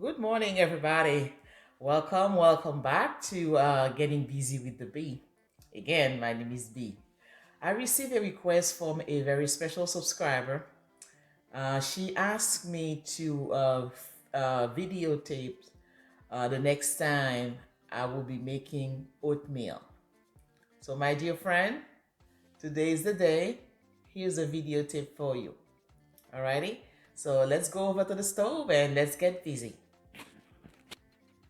Good morning, everybody. Welcome back to Getting Busy with the Bee. Again, my name is B. I received a request from a very special subscriber. She asked me to videotape the next time I will be making oatmeal. So, my dear friend, today is the day. Here's a videotape for you. Alrighty? So, let's go over to the stove and let's get busy.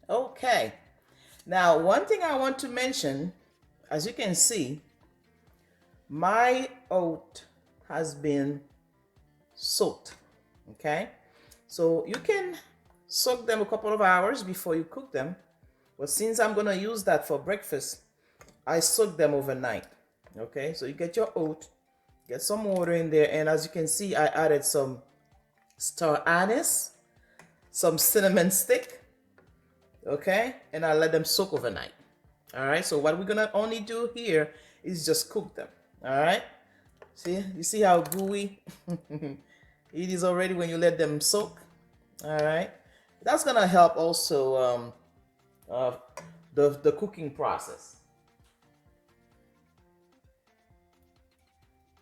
Okay. Now, one thing I want to mention, as you can see, my oat has been soaked. Okay. So you can soak them a couple of hours before you cook them. But since I'm going to use that for breakfast, I soak them overnight. Okay. So you get your oat, get some water in there. And as you can see, I added some star anise, some cinnamon stick. Okay. And I let them soak overnight. All right, so what we're gonna only do here is just cook them. All right, see, you see how gooey it is already when you let them soak. All right, that's gonna help also uh, the cooking process.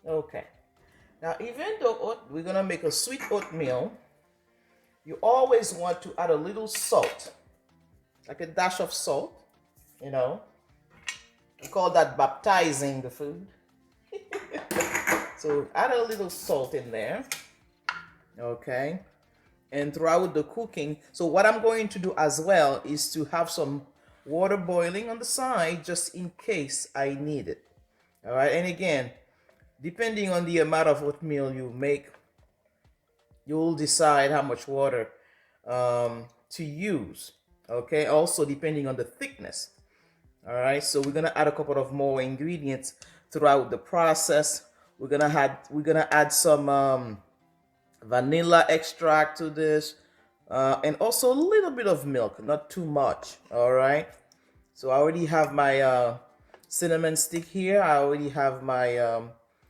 Okay, now even though we're gonna make a sweet oatmeal, you always want to add a little salt, like a dash of salt. You know, we call that baptizing the food. So add a little salt in there, okay? And throughout the cooking, so what I'm going to do as well is to have some water boiling on the side just in case I need it. All right, and again, depending on the amount of oatmeal you make, you'll decide how much water to use. Okay, also depending on the thickness. All right, so we're gonna add a couple of more ingredients throughout the process. We're gonna add some vanilla extract to this, and also a little bit of milk, not too much. All right. So I already have my cinnamon stick here. I already have my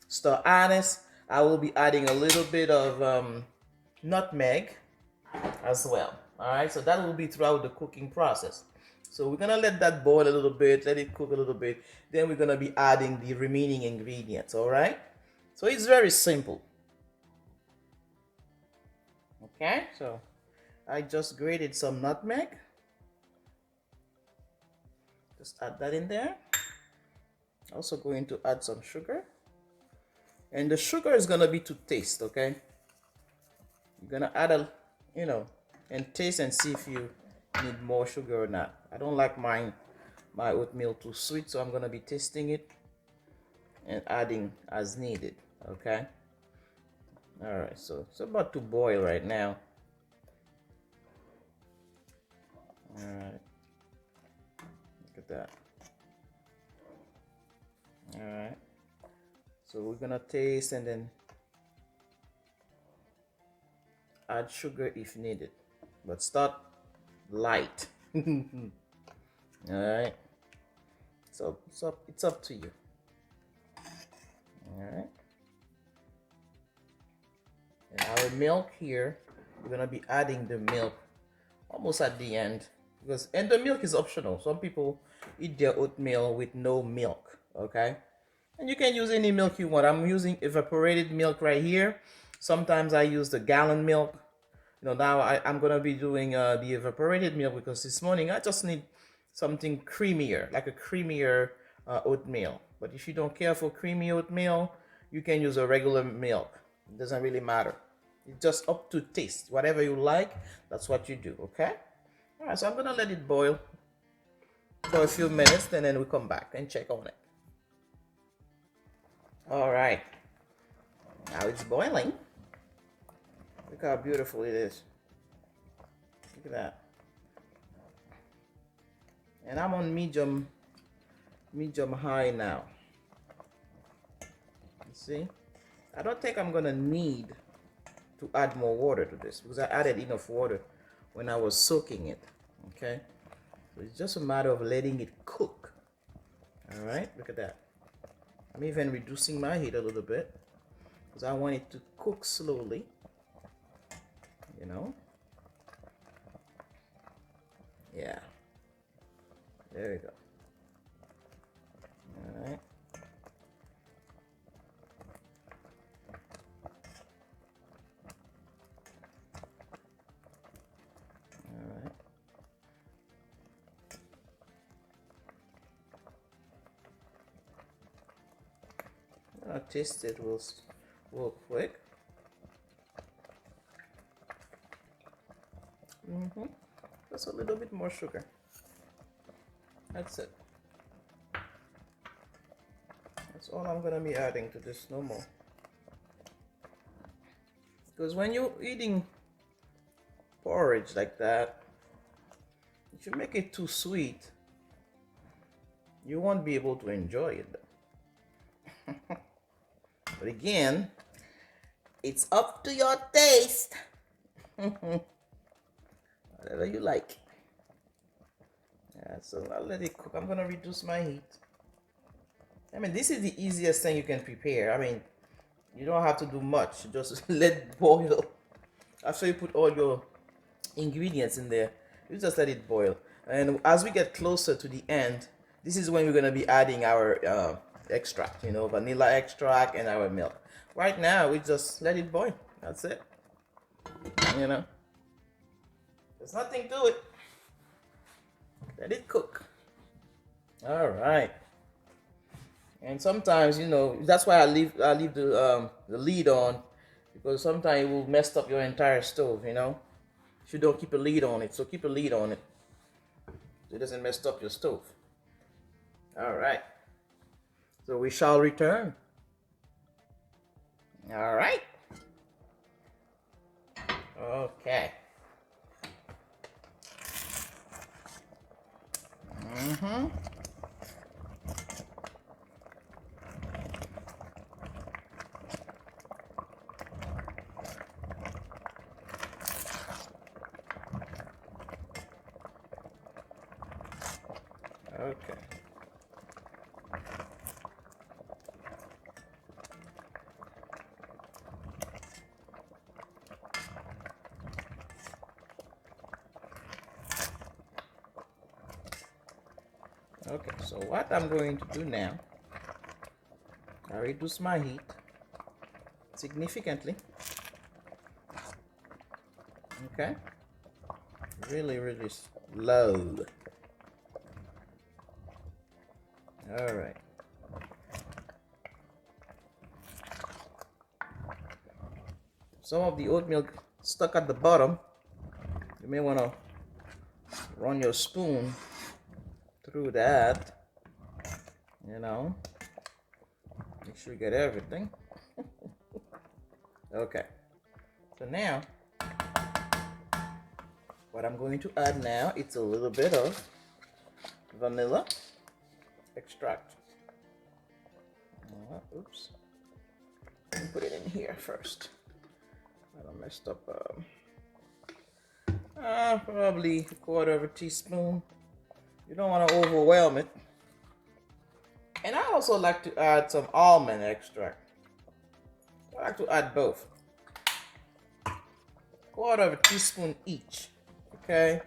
star anise. I will be adding a little bit of nutmeg as well. All right. So that will be throughout the cooking process. So we're gonna let that boil a little bit, let it cook a little bit. Then we're gonna be adding the remaining ingredients. All right. So it's very simple. Okay. So I just grated some nutmeg. Just add that in there. Also going to add some sugar. And the sugar is gonna be to taste, okay? You're gonna add and taste and see if you need more sugar or not. I don't like my oatmeal too sweet, so I'm gonna be tasting it and adding as needed, okay? All right, so it's about to boil right now. All right, look at that. All right, so we're gonna taste and then add sugar if needed, but start light. All right, so it's up to you. All right, and our milk here, we're gonna be adding the milk almost at the end, and the milk is optional. Some people eat their oatmeal with no milk, okay? And you can use any milk you want. I'm using evaporated milk right here. Sometimes I use the gallon milk. Now I'm gonna be doing the evaporated milk because this morning I just need something creamier, like a creamier oatmeal. But if you don't care for creamy oatmeal, you can use a regular milk. It doesn't really matter. It's just up to taste. Whatever you like, that's what you do, okay? All right, so I'm gonna let it boil for a few minutes and then we come back and check on it. All right, now it's boiling. Look how beautiful it is. Look at that. And I'm on medium high now. You see? I don't think I'm gonna need to add more water to this because I added enough water when I was soaking it. Okay? So it's just a matter of letting it cook. All right? Look at that. I'm even reducing my heat a little bit because I want it to cook slowly. Yeah. There we go. All right. All right. I'll taste it real quick. Just a little bit more sugar. That's it. That's all I'm gonna be adding to this, no more. Because when you're eating porridge like that, if you make it too sweet, you won't be able to enjoy it though. But again, it's up to your taste. Whatever you like. Yeah, so I'll let it cook. I'm gonna reduce my heat. I mean, this is the easiest thing you can prepare. I mean, you don't have to do much. Just let it boil. After you put all your ingredients in there, you just let it boil. And as we get closer to the end, this is when we're gonna be adding our extract, you know, vanilla extract and our milk. Right now, we just let it boil. That's it. You know, there's nothing to it. Let it cook. All right. And sometimes, you know, that's why I leave the lid on, because sometimes it will mess up your entire stove, you know, if you don't keep a lid on it. So keep a lid on it so it doesn't mess up your stove. All right. So we shall return. All right. Okay. Okay. Okay, so what I'm going to do now, I reduce my heat significantly. Okay, really low. All right. Some of the oatmeal stuck at the bottom. You may want to run your spoon through that, you know, make sure you get everything. Okay, so now what I'm going to add now, it's a little bit of vanilla extract. Oops, let me put it in here first. I don't messed up. Probably a quarter of a teaspoon. You don't want to overwhelm it. And I also like to add some almond extract. I like to add both. Quarter of a teaspoon each. Okay.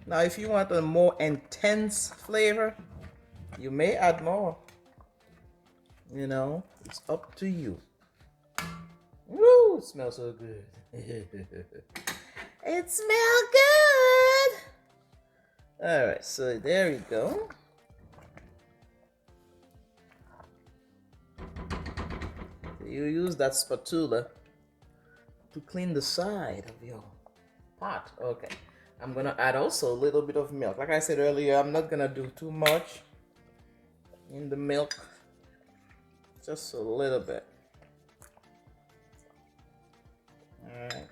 Now, if you want a more intense flavor, you may add more. You know, it's up to you. Woo! It smells so good. It smells good. All right, so there we go. You use that spatula to clean the side of your pot. Okay, I'm gonna add also a little bit of milk. Like I said earlier, I'm not gonna do too much in the milk, just a little bit. All right.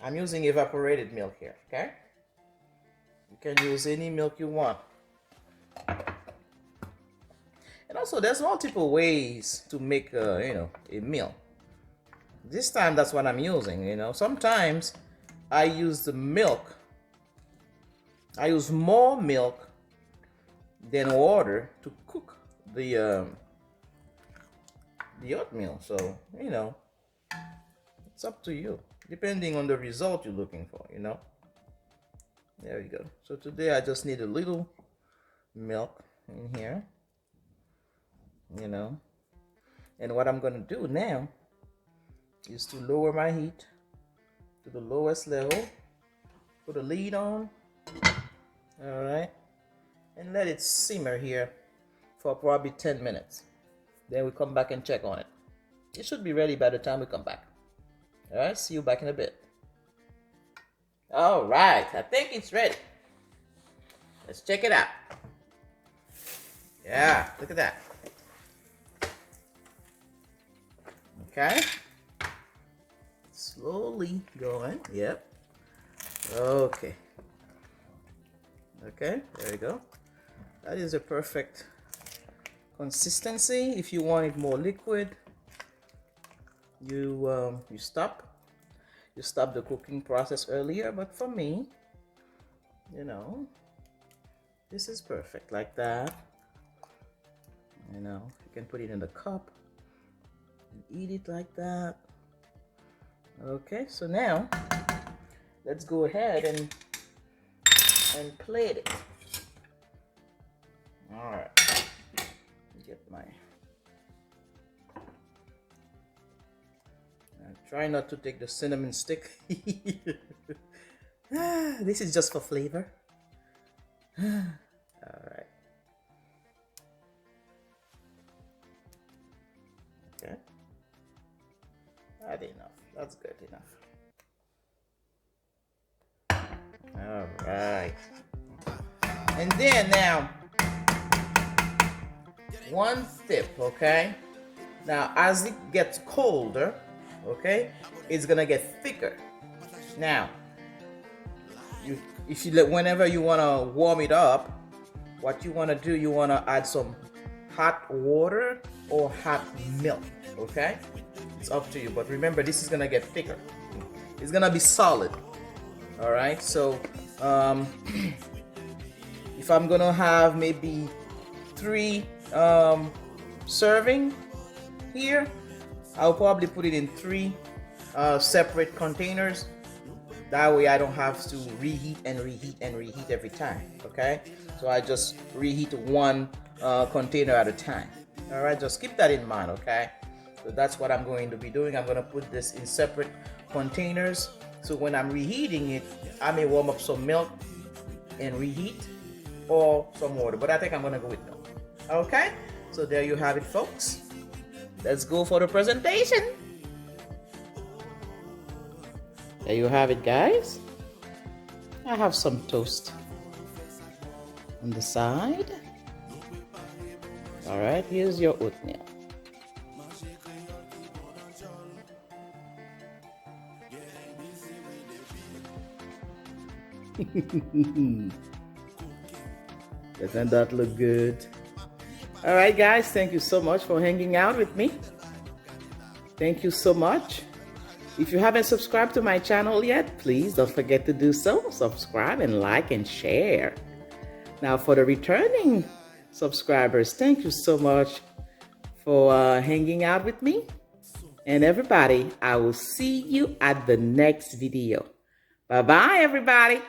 I'm using evaporated milk here, okay? You can use any milk you want. And also, there's multiple ways to make, you know, a meal. This time, that's what I'm using, you know. Sometimes I use the milk. I use more milk than water to cook the oatmeal. So, you know, it's up to you. depending on the result you're looking for, you know. There we go. So today I just need a little milk in here, you know. And what I'm gonna do now is to lower my heat to the lowest level, put a lid on, all right, and let it simmer here for probably 10 minutes. Then we come back and check on it. It should be ready by the time we come back. All right, see you back in a bit. All right, I think it's ready. Let's check it out. Yeah, look at that. Okay. Slowly going. Yep. Okay. Okay, there you go. That is a perfect consistency. If you want it more liquid, you stop the cooking process earlier, but for me, you know, this is perfect like that. You know, you can put it in the cup and eat it like that. Okay, so now let's go ahead and plate it. All right, get my. Try not to take the cinnamon stick. This is just for flavor. All right. Okay. That's enough. That's good enough. All right. And then now, one tip, okay? Now, as it gets colder, okay, it's gonna get thicker. Now, whenever you wanna warm it up, what you wanna do, you wanna add some hot water or hot milk, okay? It's up to you, but remember, this is gonna get thicker. It's gonna be solid. All right, so if I'm gonna have maybe 3 serving here, I'll probably put it in 3 separate containers. That way I don't have to reheat and reheat and reheat every time, okay? So I just reheat 1 container at a time. All right, just keep that in mind, okay? So that's what I'm going to be doing. I'm gonna put this in separate containers. So when I'm reheating it, I may warm up some milk and reheat, or some water, but I think I'm gonna go with milk. Okay, so there you have it, folks. Let's go for the presentation. There you have it, guys. I have some toast on the side. All right, here's your oatmeal. Doesn't that look good? All right, guys, thank you so much for hanging out with me. Thank you so much. If you haven't subscribed to my channel yet, please don't forget to do so. Subscribe and like and share. Now, for the returning subscribers, thank you so much for hanging out with me. And everybody, I will see you at the next video. Bye-bye, everybody.